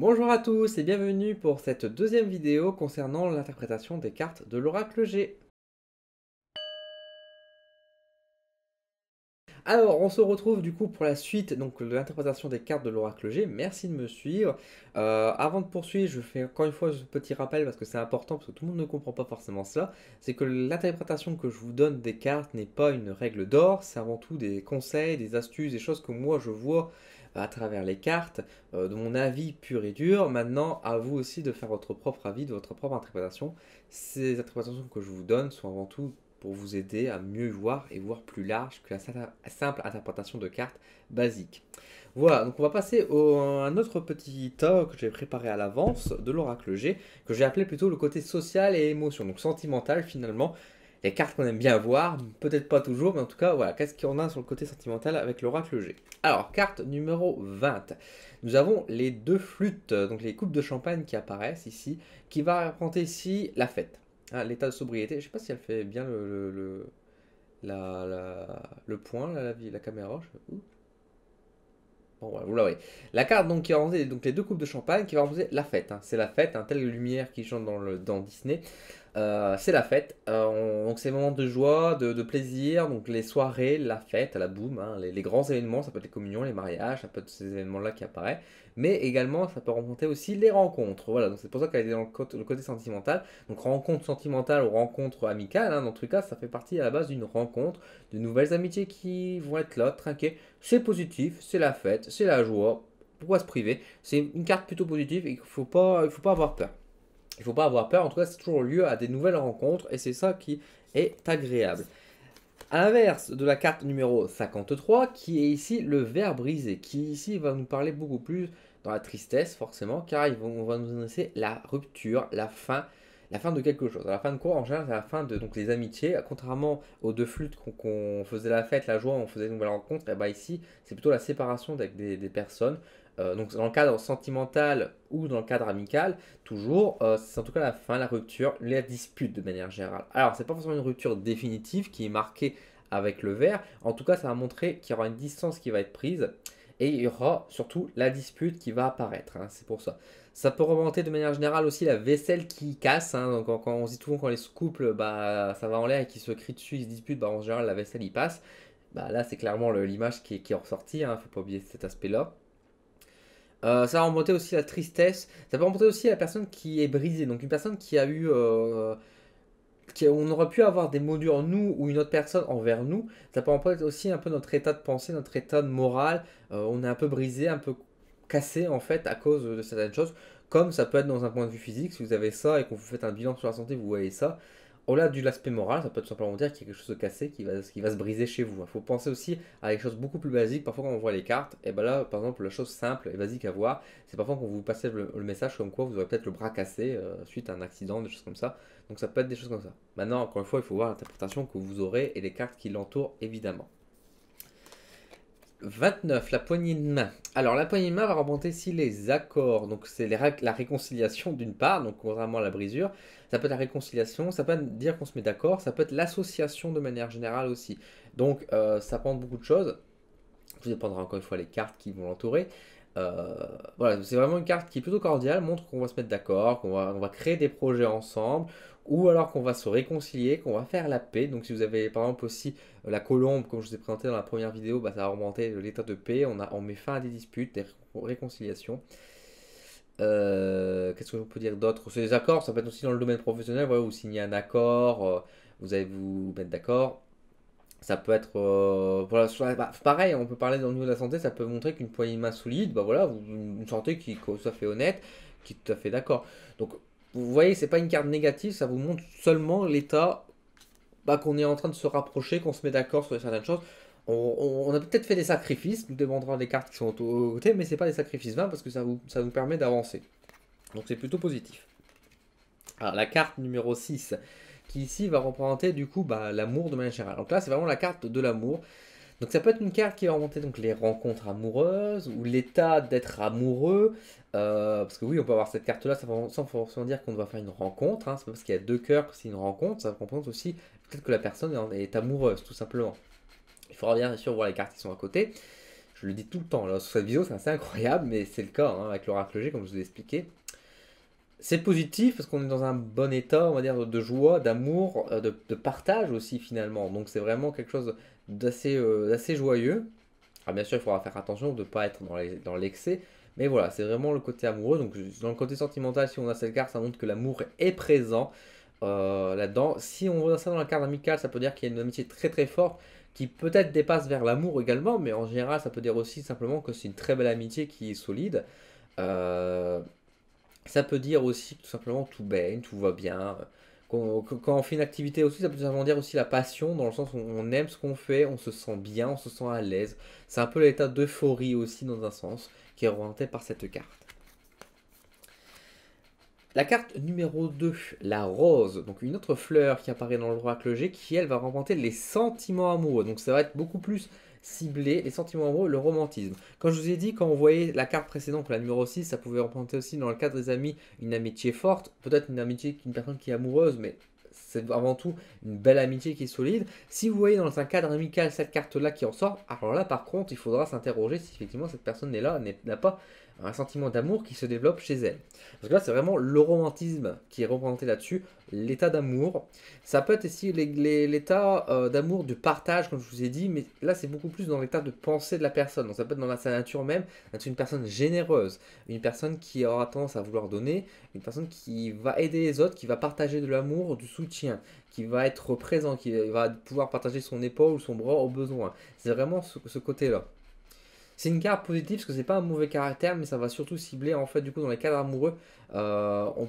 Bonjour à tous et bienvenue pour cette deuxième vidéo concernant l'interprétation des cartes de l'oracle G. Alors, on se retrouve du coup pour la suite donc, de l'interprétation des cartes de l'oracle G. Merci de me suivre. Avant de poursuivre, je fais encore une fois ce petit rappel parce que c'est important, parce que tout le monde ne comprend pas forcément cela. C'est que l'interprétation que je vous donne des cartes n'est pas une règle d'or, c'est avant tout des conseils, des astuces, des choses que moi je vois à travers les cartes, de mon avis pur et dur. Maintenant, à vous aussi de faire votre propre avis, de votre propre interprétation. Ces interprétations que je vous donne sont avant tout pour vous aider à mieux voir et voir plus large que la simple interprétation de cartes basique. Voilà, donc on va passer à un autre petit tas que j'ai préparé à l'avance de l'oracle G, que j'ai appelé plutôt le côté social et émotion, donc sentimental finalement. Les cartes qu'on aime bien voir, peut-être pas toujours, mais en tout cas, voilà, qu'est-ce qu'on a sur le côté sentimental avec l'oracle G. Alors, carte numéro 20. Nous avons les deux flûtes, donc les coupes de champagne qui apparaissent ici, qui va représenter ici la fête. Ah, l'état de sobriété, je ne sais pas si elle fait bien le point, là, la caméra. Bon, voilà, vous l'avez. La carte donc, qui va représenter donc, les deux coupes de champagne qui va représenter la fête. C'est la fête, telle lumière qui chante dans Disney. C'est la fête. Donc c'est des moments de joie, de plaisir, donc les soirées, la fête, la boum, les grands événements, ça peut être les communions, les mariages, ça peut être ces événements-là qui apparaissent. Mais également, ça peut remonter aussi les rencontres. Voilà, donc c'est pour ça qu'elle est dans le côté sentimental. Donc rencontre sentimentale ou rencontre amicale, dans tous les cas, ça fait partie à la base d'une rencontre, de nouvelles amitiés qui vont être là, trinquées. C'est positif, c'est la fête, c'est la joie. Pourquoi se priver? C'est une carte plutôt positive et il faut pas avoir peur. Il ne faut pas avoir peur, en tout cas c'est toujours lieu à des nouvelles rencontres et c'est ça qui est agréable. A l'inverse de la carte numéro 53 qui est ici le verre brisé, qui ici va nous parler beaucoup plus dans la tristesse forcément, car on va nous annoncer la rupture, la fin de quelque chose. À la fin de quoi? En général c'est la fin de donc, les amitiés, contrairement aux deux flûtes qu'on faisait la fête, la joie, on faisait de nouvelles rencontres, et bah ici c'est plutôt la séparation avec des personnes. Donc dans le cadre sentimental ou dans le cadre amical, toujours, c'est en tout cas la fin, la rupture, la dispute de manière générale. Alors, c'est pas forcément une rupture définitive qui est marquée avec le verre. En tout cas, ça va montrer qu'il y aura une distance qui va être prise et il y aura surtout la dispute qui va apparaître. C'est pour ça. Ça peut remonter de manière générale aussi la vaisselle qui casse. Donc, quand on se dit souvent quand les couples, bah, ça va en l'air et qu'ils se crient dessus, ils se disputent, bah, en général, la vaisselle y passe. Bah, là, c'est clairement l'image qui est ressortie. Faut pas oublier cet aspect-là. Ça va remonter aussi la tristesse. Ça peut remonter aussi la personne qui est brisée. Donc une personne qui a eu... on aurait pu avoir des mots durs, nous ou une autre personne envers nous. Ça peut remonter aussi un peu notre état de pensée, notre état de morale. On est un peu brisé, un peu cassé en fait à cause de certaines choses. Comme ça peut être dans un point de vue physique. Si vous avez ça et qu'on vous fait un bilan sur la santé, vous voyez ça. Au-delà de l'aspect moral, ça peut tout simplement dire qu'il y a quelque chose de cassé qui va se briser chez vous. Il faut penser aussi à des choses beaucoup plus basiques. Parfois, quand on voit les cartes, et ben là, par exemple, la chose simple et basique à voir, c'est parfois quand vous passez le message comme quoi vous aurez peut-être le bras cassé suite à un accident, des choses comme ça. Donc, ça peut être des choses comme ça. Maintenant, encore une fois, il faut voir l'interprétation que vous aurez et les cartes qui l'entourent, évidemment. 29, la poignée de main. Alors, la poignée de main va représenter ici les accords. Donc, c'est la réconciliation d'une part, donc contrairement à la brisure. Ça peut être la réconciliation, ça peut dire qu'on se met d'accord, ça peut être l'association de manière générale aussi. Donc, ça prend beaucoup de choses. Tout dépendra encore une fois les cartes qui vont l'entourer. Voilà, c'est vraiment une carte qui est plutôt cordiale, montre qu'on va se mettre d'accord, on va créer des projets ensemble, ou alors qu'on va se réconcilier, qu'on va faire la paix. Donc si vous avez par exemple aussi la colombe, comme je vous ai présenté dans la première vidéo, bah, ça va remonter l'état de paix, on met fin à des disputes, des réconciliations. Qu'est-ce que je peux dire d'autre? C'est des accords, ça peut être aussi dans le domaine professionnel, voilà, vous signez un accord, vous allez vous mettre d'accord. Ça peut être, voilà, pareil, on peut parler dans le niveau de la santé, ça peut montrer qu'une poignée de main solide, bah voilà, une santé qui est tout à fait honnête, qui est tout à fait d'accord. Donc, vous voyez, c'est pas une carte négative, ça vous montre seulement l'état bah, qu'on est en train de se rapprocher, qu'on se met d'accord sur certaines choses. On a peut-être fait des sacrifices, nous demandera des cartes qui sont au côté, mais c'est pas des sacrifices vains parce que ça vous permet d'avancer. Donc, c'est plutôt positif. Alors, la carte numéro 6 qui ici va représenter du coup bah, l'amour de manière générale. Donc là, c'est vraiment la carte de l'amour. Donc ça peut être une carte qui va remonter donc les rencontres amoureuses ou l'état d'être amoureux. Parce que oui, on peut avoir cette carte-là sans forcément dire qu'on doit faire une rencontre. C'est pas parce qu'il y a deux cœurs que c'est une rencontre. Ça représente aussi peut-être que la personne est amoureuse, tout simplement. Il faudra bien sûr voir les cartes qui sont à côté. Je le dis tout le temps, là, sur cette vidéo, c'est assez incroyable, mais c'est le cas hein, avec l'oracle G, comme je vous ai expliqué. C'est positif parce qu'on est dans un bon état, on va dire, de joie, d'amour, de partage aussi finalement. Donc c'est vraiment quelque chose d'assez joyeux. Alors bien sûr, il faudra faire attention de ne pas être dans l'excès. Mais voilà, c'est vraiment le côté amoureux. Donc dans le côté sentimental, si on a cette carte, ça montre que l'amour est présent là-dedans. Si on voit ça dans la carte amicale, ça peut dire qu'il y a une amitié très très forte qui peut-être dépasse vers l'amour également. Mais en général, ça peut dire aussi simplement que c'est une très belle amitié qui est solide. Euh, Ça peut dire aussi que tout simplement tout baigne, tout va bien. Quand on fait une activité aussi, ça peut simplement dire aussi la passion, dans le sens où on aime ce qu'on fait, on se sent bien, on se sent à l'aise. C'est un peu l'état d'euphorie aussi dans un sens, qui est représenté par cette carte. La carte numéro 2, la rose, donc une autre fleur qui apparaît dans l'oracle G, qui elle va représenter les sentiments amoureux. Donc ça va être beaucoup plus ciblé, les sentiments amoureux, le romantisme. Quand je vous ai dit, quand on voyait la carte précédente, la numéro 6, ça pouvait représenter aussi dans le cadre des amis une amitié forte, peut-être une amitié qu'une personne qui est amoureuse, mais c'est avant tout une belle amitié qui est solide. Si vous voyez dans un cadre amical cette carte-là qui ressort, alors là par contre, il faudra s'interroger si effectivement cette personne est là, n'a pas un sentiment d'amour qui se développe chez elle. Parce que là, c'est vraiment le romantisme qui est représenté là-dessus, l'état d'amour. Ça peut être aussi l'état d'amour, du partage, comme je vous ai dit, mais là, c'est beaucoup plus dans l'état de pensée de la personne. Donc, ça peut être dans sa nature même, être une personne généreuse, une personne qui aura tendance à vouloir donner, une personne qui va aider les autres, qui va partager de l'amour, du soutien, qui va être présent, qui va pouvoir partager son épaule ou son bras au besoin. C'est vraiment ce côté-là. C'est une carte positive parce que c'est pas un mauvais caractère, mais ça va surtout cibler en fait du coup dans les cadres amoureux.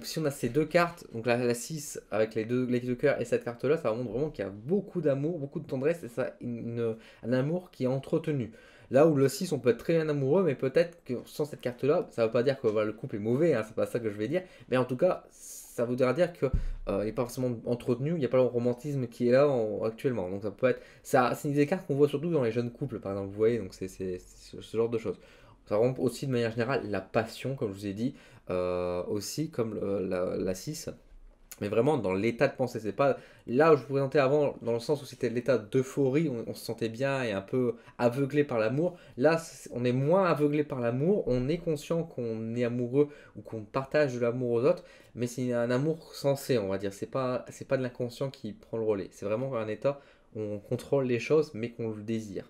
Si on a ces deux cartes, donc la 6 avec les deux cœurs et cette carte là, ça montre vraiment qu'il y a beaucoup d'amour, beaucoup de tendresse et ça, un amour qui est entretenu. Là où le 6 on peut être très bien amoureux, mais peut-être que sans cette carte là, ça veut pas dire que voilà, le couple est mauvais, hein, c'est pas ça que je vais dire, mais en tout cas ça voudra dire que il n'est pas forcément entretenu, il n'y a pas le romantisme qui est là actuellement. Donc ça peut être, ça, c'est des cartes qu'on voit surtout dans les jeunes couples, par exemple, vous voyez, donc c'est ce genre de choses. Ça rentre aussi de manière générale la passion, comme je vous ai dit, aussi comme la 6 mais vraiment dans l'état de pensée. C'est pas là où je vous présentais avant, dans le sens où c'était l'état d'euphorie, on se sentait bien et un peu aveuglé par l'amour. Là, on est moins aveuglé par l'amour, on est conscient qu'on est amoureux ou qu'on partage de l'amour aux autres, mais c'est un amour sensé, on va dire. C'est pas de l'inconscient qui prend le relais. C'est vraiment un état où on contrôle les choses, mais qu'on le désire.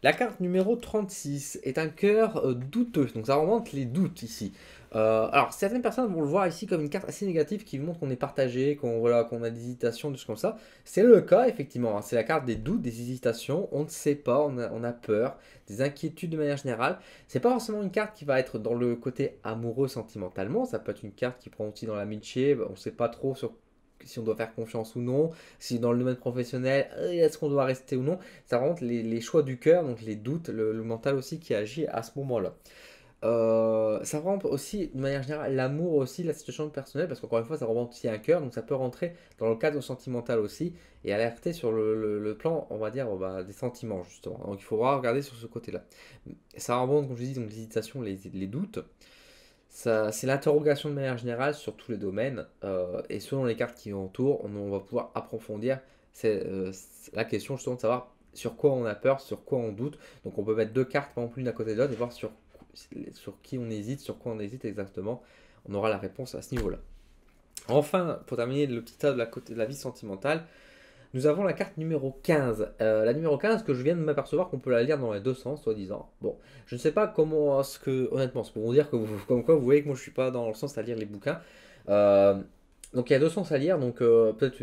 La carte numéro 36 est un cœur douteux, donc ça remonte les doutes ici. Alors certaines personnes vont le voir ici comme une carte assez négative qui montre qu'on est partagé, qu'on a des hésitations, des choses comme ça. C'est le cas effectivement, hein. C'est la carte des doutes, des hésitations, on ne sait pas, on a peur, des inquiétudes de manière générale. C'est pas forcément une carte qui va être dans le côté amoureux sentimentalement, ça peut être une carte qui prend aussi dans l'amitié, on ne sait pas trop si on doit faire confiance ou non, si dans le domaine professionnel, est-ce qu'on doit rester ou non. Ça rentre les choix du cœur, donc les doutes, le mental aussi qui agit à ce moment-là. Ça rentre aussi, de manière générale, l'amour aussi, la situation personnelle, parce qu'encore une fois, ça remonte aussi un cœur, donc ça peut rentrer dans le cadre sentimental aussi, et alerter sur le plan, on va dire, des sentiments, justement. Donc il faudra regarder sur ce côté-là. Ça remonte, comme je dis, donc l'hésitation, les doutes. C'est l'interrogation de manière générale sur tous les domaines, et selon les cartes qui entourent, on va pouvoir approfondir c'est la question justement de savoir sur quoi on a peur, sur quoi on doute. Donc on peut mettre deux cartes, par exemple, l'une à côté de l'autre, et voir sur qui on hésite, sur quoi on hésite exactement. On aura la réponse à ce niveau-là. Enfin, pour terminer le petit tas de la vie sentimentale, nous avons la carte numéro 15. La numéro 15 que je viens de m'apercevoir qu'on peut la lire dans les deux sens, soi-disant. Bon, je ne sais pas comment est-ce que, honnêtement, c'est pour vous dire que comme quoi vous voyez que moi je suis pas dans le sens à lire les bouquins. Euh, donc il y a deux sens à lire, donc peut-être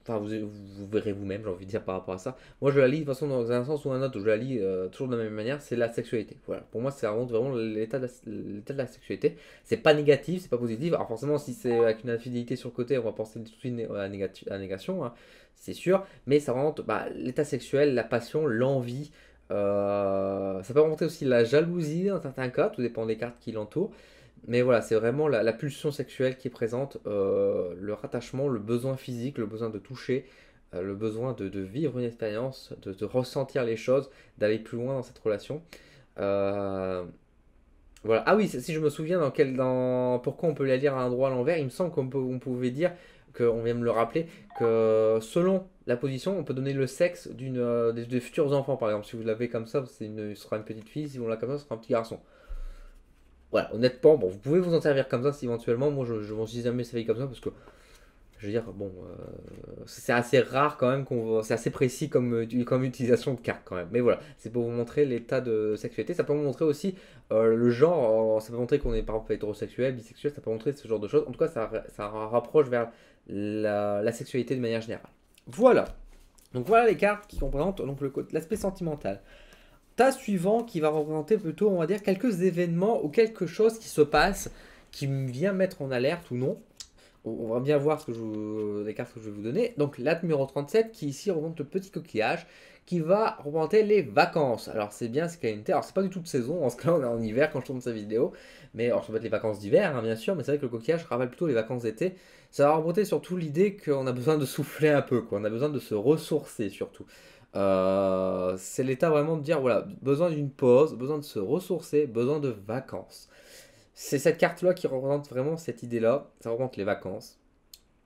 enfin, vous verrez vous-même, j'ai envie de dire par rapport à ça. Moi, je la lis de toute façon dans un sens ou un autre, je la lis toujours de la même manière, c'est la sexualité. Voilà. Pour moi, ça remonte vraiment l'état de la sexualité. C'est pas négatif, c'est pas positif. Alors, forcément, si c'est avec une infidélité sur le côté, on va penser tout de suite à la négation, hein, c'est sûr. Mais ça remonte l'état sexuel, la passion, l'envie. Ça peut remonter aussi la jalousie dans certains cas, tout dépend des cartes qui l'entourent. Mais voilà, c'est vraiment la pulsion sexuelle qui est présente, le rattachement, le besoin physique, le besoin de toucher, le besoin de vivre une expérience, de ressentir les choses, d'aller plus loin dans cette relation. Euh, voilà. Ah oui, si je me souviens pourquoi on peut la lire à l'endroit à l'envers, il me semble on pouvait dire qu'on vient me le rappeler, que selon la position, on peut donner le sexe des futurs enfants. Par exemple, si vous l'avez comme ça, ce sera une petite fille. Si vous l'avez comme ça, ce sera un petit garçon. Voilà, honnêtement, bon, vous pouvez vous en servir comme ça si éventuellement. Moi, je m'en suis jamais servi comme ça parce que je veux dire, bon, c'est assez rare quand même c'est assez précis comme utilisation de carte quand même. Mais voilà, c'est pour vous montrer l'état de sexualité. Ça peut vous montrer aussi le genre. Ça peut montrer qu'on est par exemple hétérosexuel, bisexuel. Ça peut montrer ce genre de choses. En tout cas, ça rapproche vers la sexualité de manière générale. Voilà. Donc voilà les cartes qui représentent donc l'aspect sentimental. Tas suivant qui va représenter plutôt, on va dire, quelques événements ou quelque chose qui se passe qui vient mettre en alerte ou non. On va bien voir les cartes que je vais vous donner. Donc la numéro 37 qui ici représente le petit coquillage qui va représenter les vacances. Alors c'est bien, c'est qualité. Alors c'est pas du tout de saison, en ce cas on est en hiver quand je tourne cette vidéo. Mais alors ça peut être les vacances d'hiver hein, bien sûr, mais c'est vrai que le coquillage rappelle plutôt les vacances d'été. Ça va représenter surtout l'idée qu'on a besoin de souffler un peu, quoi. On a besoin de se ressourcer surtout. C'est l'état vraiment de dire voilà, besoin d'une pause, besoin de se ressourcer, besoin de vacances. C'est cette carte-là qui représente vraiment cette idée-là. Ça représente les vacances,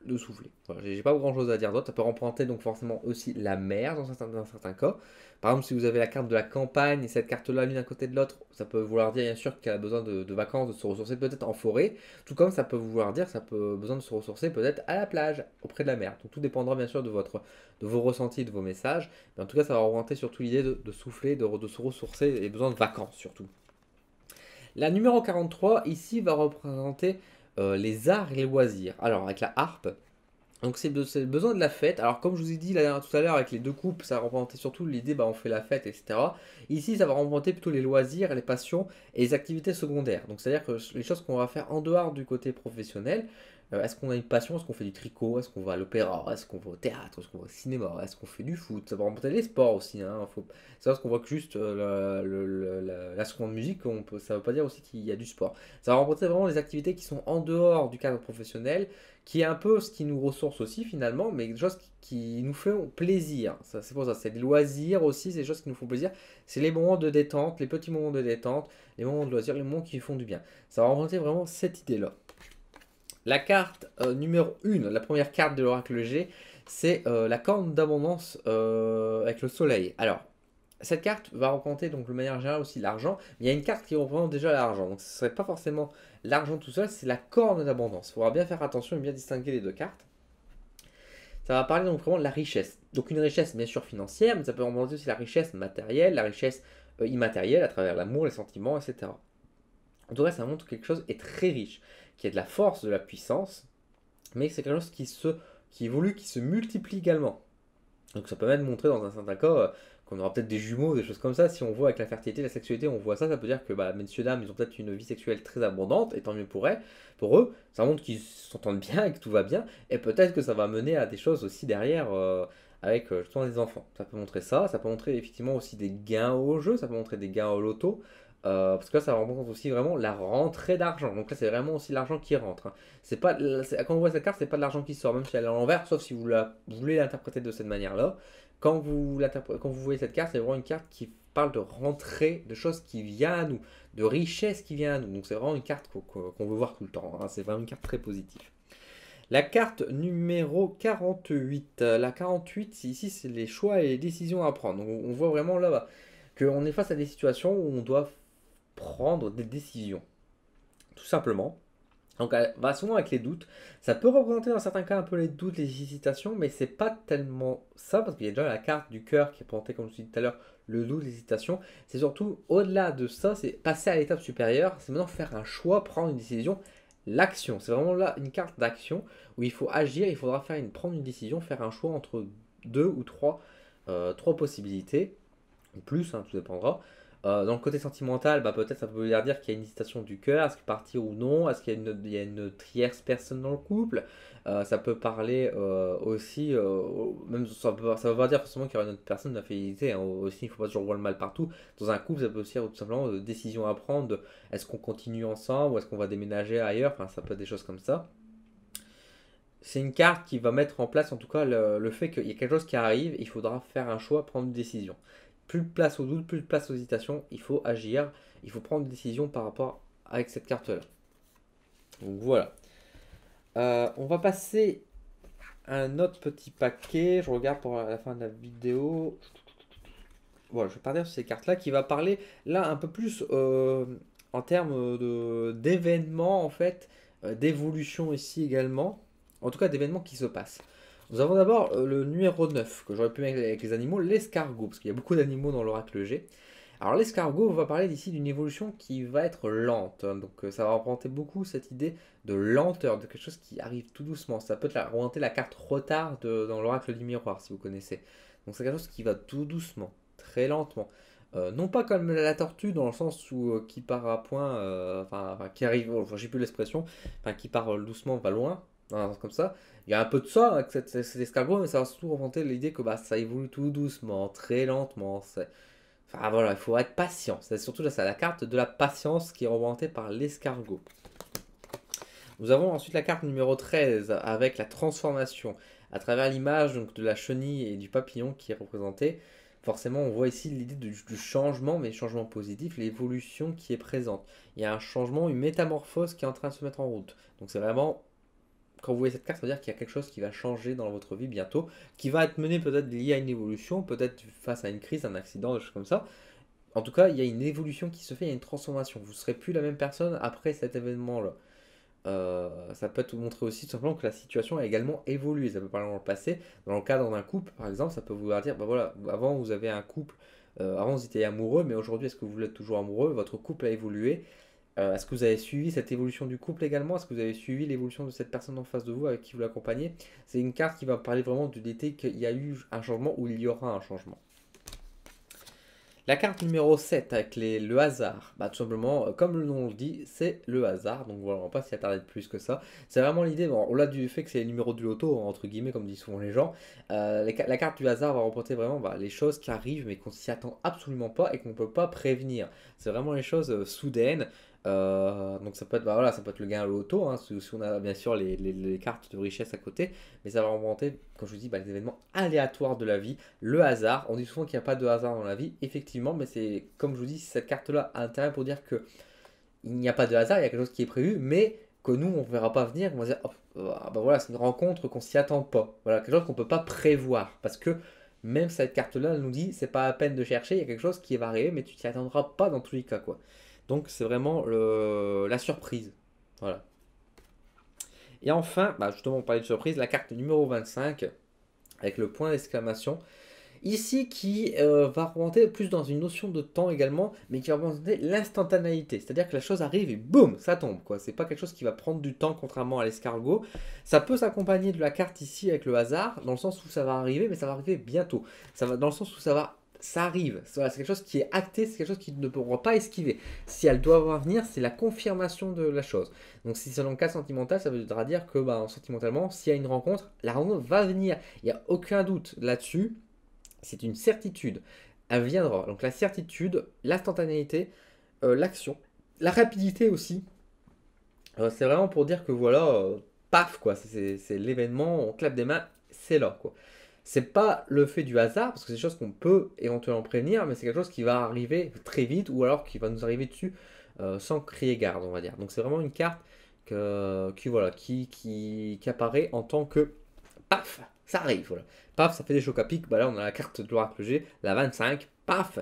le souffler. Voilà, j'ai pas grand-chose à dire d'autre. Ça peut représenter donc forcément aussi la mer dans certains cas. Par exemple, si vous avez la carte de la campagne et cette carte-là l'une à côté de l'autre, ça peut vouloir dire bien sûr qu'elle a besoin de vacances, de se ressourcer peut-être en forêt. Tout comme ça peut vouloir dire ça peut besoin de se ressourcer peut-être à la plage, auprès de la mer. Donc tout dépendra bien sûr de vos ressentis, de vos messages. Mais en tout cas, ça va représenter surtout l'idée de souffler, de se ressourcer et besoin de vacances surtout. La numéro 43, ici, va représenter les arts et les loisirs. Alors, avec la harpe, donc c'est le besoin de la fête. Alors, comme je vous ai dit tout à l'heure, avec les deux coupes, ça représentait surtout l'idée, bah, on fait la fête, etc. Ici, ça va représenter plutôt les loisirs, les passions et les activités secondaires. Donc, c'est-à-dire que les choses qu'on va faire en dehors du côté professionnel, est-ce qu'on a une passion? Est-ce qu'on fait du tricot? Est-ce qu'on va à l'opéra? Est-ce qu'on va au théâtre? Est-ce qu'on va au cinéma? Est-ce qu'on fait du foot? Ça va remonter les sports aussi. Hein. C'est parce qu'on voit que juste l'instrument de musique, ça ne veut pas dire aussi qu'il y a du sport. Ça va remonter vraiment les activités qui sont en dehors du cadre professionnel, qui est un peu ce qui nous ressource aussi finalement, mais des choses qui nous font plaisir. C'est pour ça, c'est des loisirs aussi, c'est des choses qui nous font plaisir. C'est les moments de détente, les petits moments de détente, les moments de loisirs, les moments qui font du bien. Ça va remonter vraiment cette idée-là. La carte numéro 1, la première carte de l'oracle G, c'est la corne d'abondance avec le soleil. Alors, cette carte va représenter donc de manière générale aussi l'argent. Mais il y a une carte qui représente déjà l'argent. Donc ce ne serait pas forcément l'argent tout seul, c'est la corne d'abondance. Il faudra bien faire attention et bien distinguer les deux cartes. Ça va parler donc vraiment de la richesse. Donc une richesse bien sûr financière, mais ça peut représenter aussi la richesse matérielle, la richesse immatérielle à travers l'amour, les sentiments, etc. En tout cas, ça montre quelque chose est très riche, qui a de la force, de la puissance, mais c'est quelque chose qui évolue, qui se multiplie également. Donc ça peut même montrer dans un certain cas qu'on aura peut-être des jumeaux, des choses comme ça. Si on voit avec la fertilité, la sexualité, on voit ça, ça peut dire que bah, messieurs, dames, ils ont peut-être une vie sexuelle très abondante, et tant mieux pour eux. Ça montre qu'ils s'entendent bien et que tout va bien, et peut-être que ça va mener à des choses aussi derrière avec justement des enfants. Ça peut montrer ça peut montrer effectivement aussi des gains au jeu, ça peut montrer des gains au loto. Parce que là, ça représente aussi vraiment la rentrée d'argent. Donc là, c'est vraiment aussi l'argent qui rentre. Hein. Quand on voit cette carte, c'est pas de l'argent qui sort, même si elle est à l'envers, sauf si vous voulez l'interpréter de cette manière-là. Quand vous voyez cette carte, c'est vraiment une carte qui parle de rentrée, de choses qui viennent à nous, de richesse qui vient à nous. Donc c'est vraiment une carte qu'on veut voir tout le temps. Hein. C'est vraiment une carte très positive. La carte numéro 48. La 48, ici, c'est les choix et les décisions à prendre. Donc on voit vraiment là-bas qu'on est face à des situations où on doit prendre des décisions. Tout simplement. Donc elle va souvent avec les doutes. Ça peut représenter dans certains cas un peu les doutes, les hésitations, mais c'est pas tellement ça, parce qu'il y a déjà la carte du cœur qui est représentée, comme je vous ai dit tout à l'heure, le doute, l'hésitation. C'est surtout au-delà de ça, c'est passer à l'étape supérieure, c'est maintenant faire un choix, prendre une décision, l'action. C'est vraiment là une carte d'action où il faut agir, il faudra prendre une décision, faire un choix entre deux ou trois possibilités, ou plus, hein, tout dépendra. Dans le côté sentimental, bah, peut-être ça peut vouloir dire qu'il y a une hésitation du cœur, est-ce que partir ou non, est-ce qu'il y a une tierce personne dans le couple. Ça peut parler aussi, même ça veut pas dire forcément qu'il y aura une autre personne de la fidélité. Hein. Aussi, il ne faut pas toujours voir le mal partout. Dans un couple, ça peut aussi dire tout simplement de décision à prendre, est-ce qu'on continue ensemble ou est-ce qu'on va déménager ailleurs, enfin ça peut être des choses comme ça. C'est une carte qui va mettre en place en tout cas le fait qu'il y a quelque chose qui arrive, il faudra faire un choix, prendre une décision. Plus de place au doute, plus de place aux hésitations, il faut agir, il faut prendre une décision par rapport avec cette carte-là. Donc voilà. On va passer un autre petit paquet. Je regarde pour la fin de la vidéo. Voilà, je vais partir sur ces cartes-là qui va parler là un peu plus en termes d'événements en fait, d'évolution ici également. En tout cas d'événements qui se passent. Nous avons d'abord le numéro 9 que j'aurais pu mettre avec les animaux, l'escargot, parce qu'il y a beaucoup d'animaux dans l'oracle G. Alors l'escargot, on va parler d'ici d'une évolution qui va être lente, hein. Donc ça va représenter beaucoup cette idée de lenteur, de quelque chose qui arrive tout doucement. Ça peut représenter la carte retard dans l'oracle du miroir, si vous connaissez. Donc c'est quelque chose qui va tout doucement, très lentement. Non pas comme la tortue dans le sens où qui part à point, enfin, qui arrive, enfin j'ai plus l'expression, enfin qui part doucement, va loin, un sens comme ça. Il y a un peu de ça avec cet escargot, mais ça va surtout représenter l'idée que bah, ça évolue tout doucement, très lentement. Enfin voilà, il faut être patient. C'est surtout là, c'est la carte de la patience qui est représentée par l'escargot. Nous avons ensuite la carte numéro 13 avec la transformation. À travers l'image donc, de la chenille et du papillon qui est représentée, forcément on voit ici l'idée du changement, mais changement positif, l'évolution qui est présente. Il y a un changement, une métamorphose qui est en train de se mettre en route. Donc c'est vraiment, quand vous voyez cette carte, ça veut dire qu'il y a quelque chose qui va changer dans votre vie bientôt, qui va être mené peut-être lié à une évolution, peut-être face à une crise, un accident, des choses comme ça. En tout cas, il y a une évolution qui se fait, il y a une transformation. Vous ne serez plus la même personne après cet événement-là. Ça peut vous montrer aussi tout simplement que la situation a également évolué. Ça peut parler dans le passé. Dans le cadre d'un couple, par exemple, ça peut vouloir dire, bah voilà, avant vous avez un couple, avant vous étiez amoureux, mais aujourd'hui est-ce que vous êtes toujours amoureux? Votre couple a évolué. Est-ce que vous avez suivi cette évolution du couple également? Est-ce que vous avez suivi l'évolution de cette personne en face de vous avec qui vous l'accompagnez? C'est une carte qui va parler vraiment de l'été qu'il y a eu un changement ou il y aura un changement. La carte numéro 7 avec le hasard, bah, tout simplement, comme le nom le dit, c'est le hasard. Donc voilà, on va pas s'y attarder de plus que ça. C'est vraiment l'idée, bon, au-delà du fait que c'est les numéros du loto, entre guillemets, comme disent souvent les gens, la carte du hasard va représenter vraiment bah, les choses qui arrivent mais qu'on s'y attend absolument pas et qu'on ne peut pas prévenir. C'est vraiment les choses soudaines. Donc ça peut être, bah, voilà, ça peut être le gain à l'auto, hein, si on a bien sûr les cartes de richesse à côté, mais ça va représenter, comme je vous dis, bah, les événements aléatoires de la vie, le hasard. On dit souvent qu'il n'y a pas de hasard dans la vie, effectivement, mais c'est comme je vous dis, cette carte-là a intérêt pour dire que il n'y a pas de hasard, il y a quelque chose qui est prévu, mais que nous on ne verra pas venir. On va dire, oh, bah voilà, c'est une rencontre qu'on s'y attend pas, voilà, quelque chose qu'on peut pas prévoir, parce que même cette carte-là, elle nous dit, c'est pas à peine de chercher, il y a quelque chose qui va arriver, mais tu t'y attendras pas dans tous les cas, quoi. Donc c'est vraiment la surprise. Voilà. Et enfin, bah justement, on parlait de surprise, la carte numéro 25, avec le point d'exclamation. Ici, qui va remonter plus dans une notion de temps également, mais qui va représenter l'instantanéité. C'est-à-dire que la chose arrive et boum, ça tombe, quoi. C'est pas quelque chose qui va prendre du temps, contrairement à l'escargot. Ça peut s'accompagner de la carte ici avec le hasard, dans le sens où ça va arriver, mais ça va arriver bientôt. Ça va dans le sens où ça arrive. C'est quelque chose qui est acté, c'est quelque chose qui ne pourra pas esquiver. Si elle doit venir, c'est la confirmation de la chose. Donc si c'est dans le cas sentimental, ça voudra dire que bah, sentimentalement, s'il y a une rencontre, la rencontre va venir. Il n'y a aucun doute là-dessus. C'est une certitude. Elle viendra. Donc la certitude, l'instantanéité, l'action, la rapidité aussi. C'est vraiment pour dire que voilà, paf quoi, c'est l'événement, on claque des mains, c'est là quoi. C'est pas le fait du hasard, parce que c'est des choses qu'on peut éventuellement prévenir, mais c'est quelque chose qui va arriver très vite, ou alors qui va nous arriver dessus sans crier garde, on va dire. Donc c'est vraiment une carte voilà, qui apparaît en tant que paf, ça arrive, voilà. Paf, ça fait des chocs à pic. Bah là, on a la carte de l'oracle G, la 25, paf,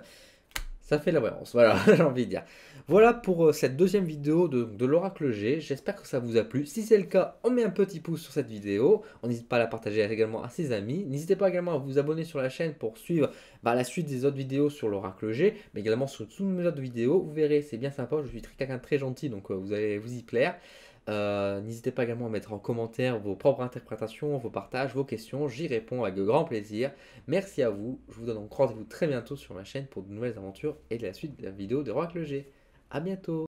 ça fait la voyance, voilà, j'ai envie de dire. Voilà pour cette deuxième vidéo de l'oracle G, j'espère que ça vous a plu. Si c'est le cas, on met un petit pouce sur cette vidéo, on n'hésite pas à la partager également à ses amis. N'hésitez pas également à vous abonner sur la chaîne pour suivre la suite des autres vidéos sur l'oracle G, mais également sur toutes mes autres vidéos. Vous verrez, c'est bien sympa, je suis quelqu'un de très gentil, donc vous allez vous y plaire. N'hésitez pas également à mettre en commentaire vos propres interprétations, vos partages, vos questions, j'y réponds avec grand plaisir. Merci à vous, je vous donne donc rendez-vous très bientôt sur ma chaîne pour de nouvelles aventures et de la suite de la vidéo de l'oracle G. A bientôt.